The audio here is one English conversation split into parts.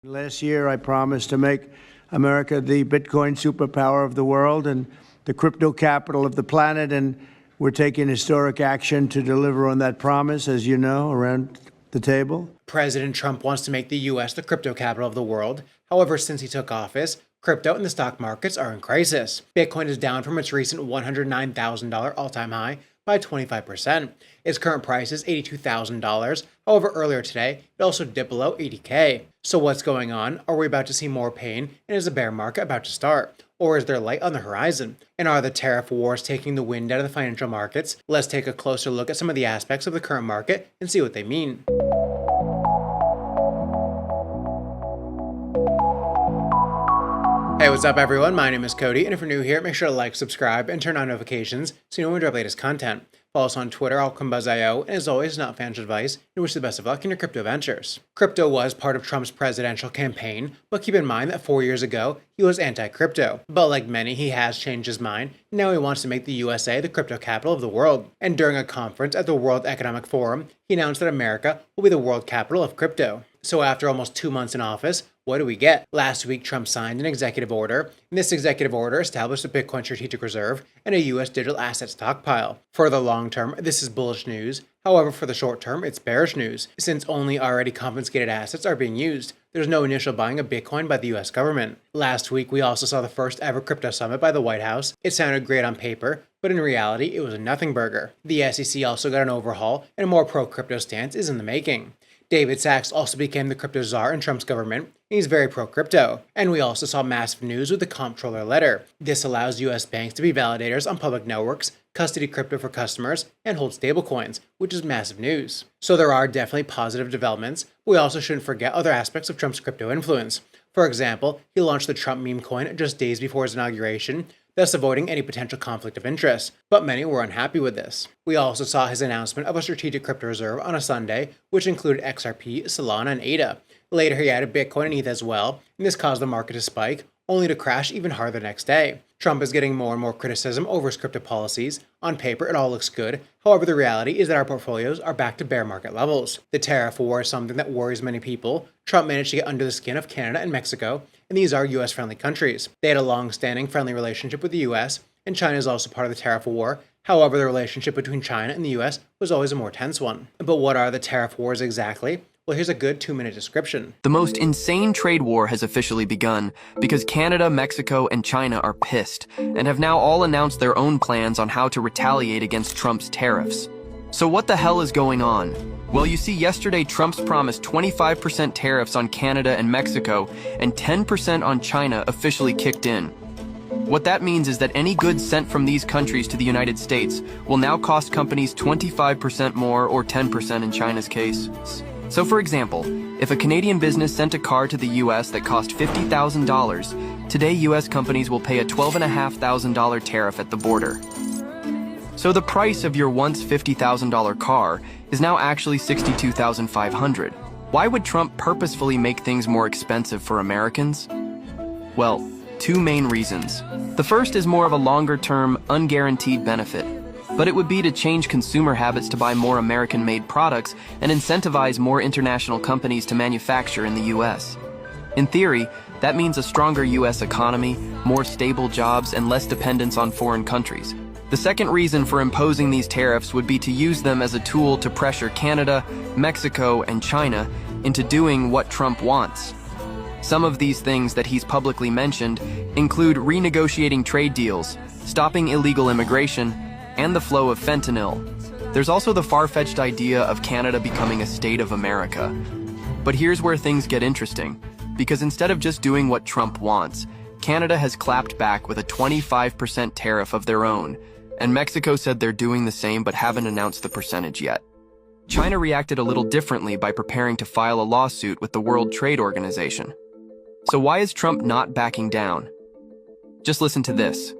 Last year, I promised to make America the Bitcoin superpower of the world and the crypto capital of the planet, and we're taking historic action to deliver on that promise, as you know, around the table. President Trump wants to make the U.S. the crypto capital of the world. However, since he took office, crypto and the stock markets are in crisis. Bitcoin is down from its recent $109,000 all-time high by 25%. Its current price is $82,000. However, earlier today, it also dipped below $80K. So what's going on? Are we about to see more pain? And is a bear market about to start? Or is there light on the horizon? And are the tariff wars taking the wind out of the financial markets? Let's take a closer look at some of the aspects of the current market and see what they mean. Hey, what's up everyone? My name is Cody, and if you're new here, make sure to like, subscribe, and turn on notifications so you know when we drop latest content. Follow us on Twitter, Altcoin Buzz, and as always, not financial advice, and wish you the best of luck in your crypto ventures. Crypto was part of Trump's presidential campaign, but keep in mind that 4 years ago, he was anti-crypto. But like many, he has changed his mind. Now he wants to make the USA the crypto capital of the world. And during a conference at the World Economic Forum, he announced that America will be the world capital of crypto. So after almost 2 months in office, what do we get? Last week, Trump signed an executive order, and this executive order established a Bitcoin strategic reserve and a U.S. digital asset stockpile. For the long term, this is bullish news. However, for the short term, it's bearish news, since only already confiscated assets are being used. There's no initial buying of Bitcoin by the U.S. government. Last week, we also saw the first ever crypto summit by the White House. It sounded great on paper, but in reality, it was a nothing burger. The SEC also got an overhaul, and a more pro-crypto stance is in the making. David Sachs also became the crypto czar in Trump's government, and he's very pro-crypto. And we also saw massive news with the comptroller letter. This allows U.S. banks to be validators on public networks, custody crypto for customers, and hold stablecoins, which is massive news. So there are definitely positive developments, but we also shouldn't forget other aspects of Trump's crypto influence. For example, he launched the Trump meme coin just days before his inauguration, thus avoiding any potential conflict of interest, but many were unhappy with this. We also saw his announcement of a strategic crypto reserve on a Sunday, which included XRP, Solana, and ADA. Later, he added Bitcoin and ETH as well, and this caused the market to spike, only to crash even harder the next day. Trump is getting more and more criticism over his crypto policies. On paper, it all looks good. However, the reality is that our portfolios are back to bear market levels. The tariff war is something that worries many people. Trump managed to get under the skin of Canada and Mexico, and these are US-friendly countries. They had a long-standing friendly relationship with the US, and China is also part of the tariff war. However, the relationship between China and the US was always a more tense one. But what are the tariff wars exactly? Well, here's a good 2-minute description. The most insane trade war has officially begun because Canada, Mexico, and China are pissed and have now all announced their own plans on how to retaliate against Trump's tariffs. So what the hell is going on? Well, you see, yesterday Trump's promised 25% tariffs on Canada and Mexico and 10% on China officially kicked in. What that means is that any goods sent from these countries to the United States will now cost companies 25% more, or 10% in China's case. So for example, if a Canadian business sent a car to the US that cost $50,000, today US companies will pay a $12,500 tariff at the border. So the price of your once $50,000 car is now actually $62,500. Why would Trump purposefully make things more expensive for Americans? Well, 2 main reasons. The first is more of a longer-term, unguaranteed benefit, but it would be to change consumer habits to buy more American-made products and incentivize more international companies to manufacture in the US. In theory, that means a stronger US economy, more stable jobs, and less dependence on foreign countries. The second reason for imposing these tariffs would be to use them as a tool to pressure Canada, Mexico, and China into doing what Trump wants. Some of these things that he's publicly mentioned include renegotiating trade deals, stopping illegal immigration, and the flow of fentanyl. There's also the far-fetched idea of Canada becoming a state of America. But here's where things get interesting, because instead of just doing what Trump wants, Canada has clapped back with a 25% tariff of their own, and Mexico said they're doing the same but haven't announced the percentage yet. China reacted a little differently by preparing to file a lawsuit with the World Trade Organization. So why is Trump not backing down? Just listen to this.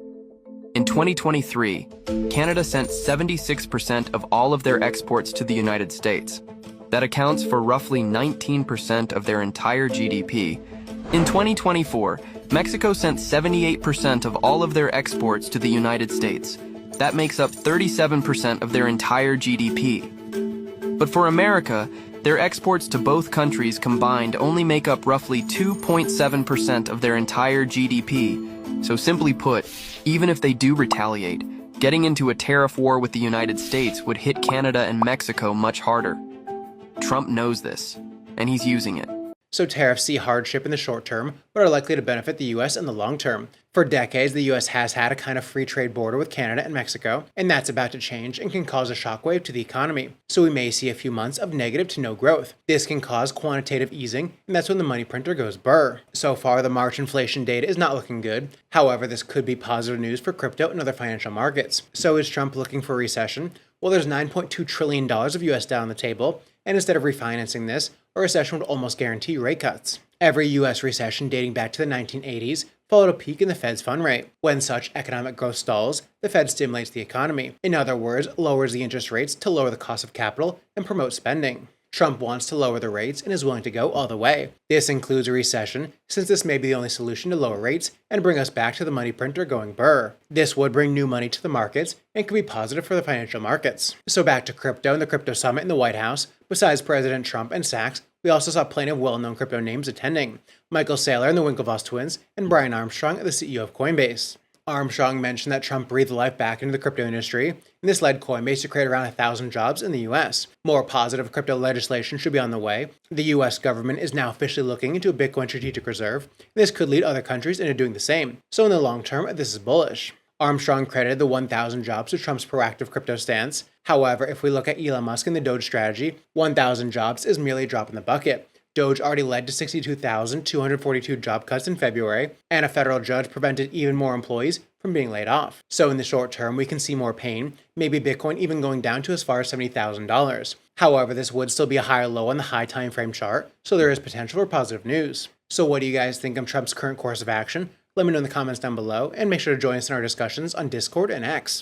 In 2023, Canada sent 76% of all of their exports to the United States. That accounts for roughly 19% of their entire GDP. In 2024, Mexico sent 78% of all of their exports to the United States. That makes up 37% of their entire GDP. But for America, Their exports to both countries combined only make up roughly 2.7% of their entire GDP. So simply put, even if they do retaliate, getting into a tariff war with the United States would hit Canada and Mexico much harder. Trump knows this, and he's using it. So tariffs see hardship in the short term, but are likely to benefit the US in the long term. For decades, the US has had a kind of free trade border with Canada and Mexico, and that's about to change and can cause a shockwave to the economy. So we may see a few months of negative to no growth. This can cause quantitative easing, and that's when the money printer goes burr. So far, the March inflation data is not looking good. However, this could be positive news for crypto and other financial markets. So is Trump looking for a recession? Well, there's $9.2 trillion of US debt on the table, and instead of refinancing this, a recession would almost guarantee rate cuts. Every US recession dating back to the 1980s followed a peak in the Fed's fund rate. When such economic growth stalls, the Fed stimulates the economy. In other words, lowers the interest rates to lower the cost of capital and promote spending. Trump wants to lower the rates and is willing to go all the way. This includes a recession, since this may be the only solution to lower rates and bring us back to the money printer going burr. This would bring new money to the markets and could be positive for the financial markets. So back to crypto and the crypto summit in the White House. Besides President Trump and Sachs, we also saw plenty of well-known crypto names attending. Michael Saylor and the Winklevoss twins, and Brian Armstrong, the CEO of Coinbase. Armstrong mentioned that Trump breathed life back into the crypto industry, and this led Coinbase to create around 1,000 jobs in the US. More positive crypto legislation should be on the way. The US government is now officially looking into a Bitcoin strategic reserve, and this could lead other countries into doing the same. So in the long term, this is bullish. Armstrong credited the 1,000 jobs to Trump's proactive crypto stance. However, if we look at Elon Musk and the Doge strategy, 1,000 jobs is merely a drop in the bucket. Doge already led to 62,242 job cuts in February, and a federal judge prevented even more employees from being laid off. So in the short term, we can see more pain, maybe Bitcoin even going down to as far as $70,000. However, this would still be a higher low on the high time frame chart, so there is potential for positive news. So what do you guys think of Trump's current course of action? Let me know in the comments down below, and make sure to join us in our discussions on Discord and X.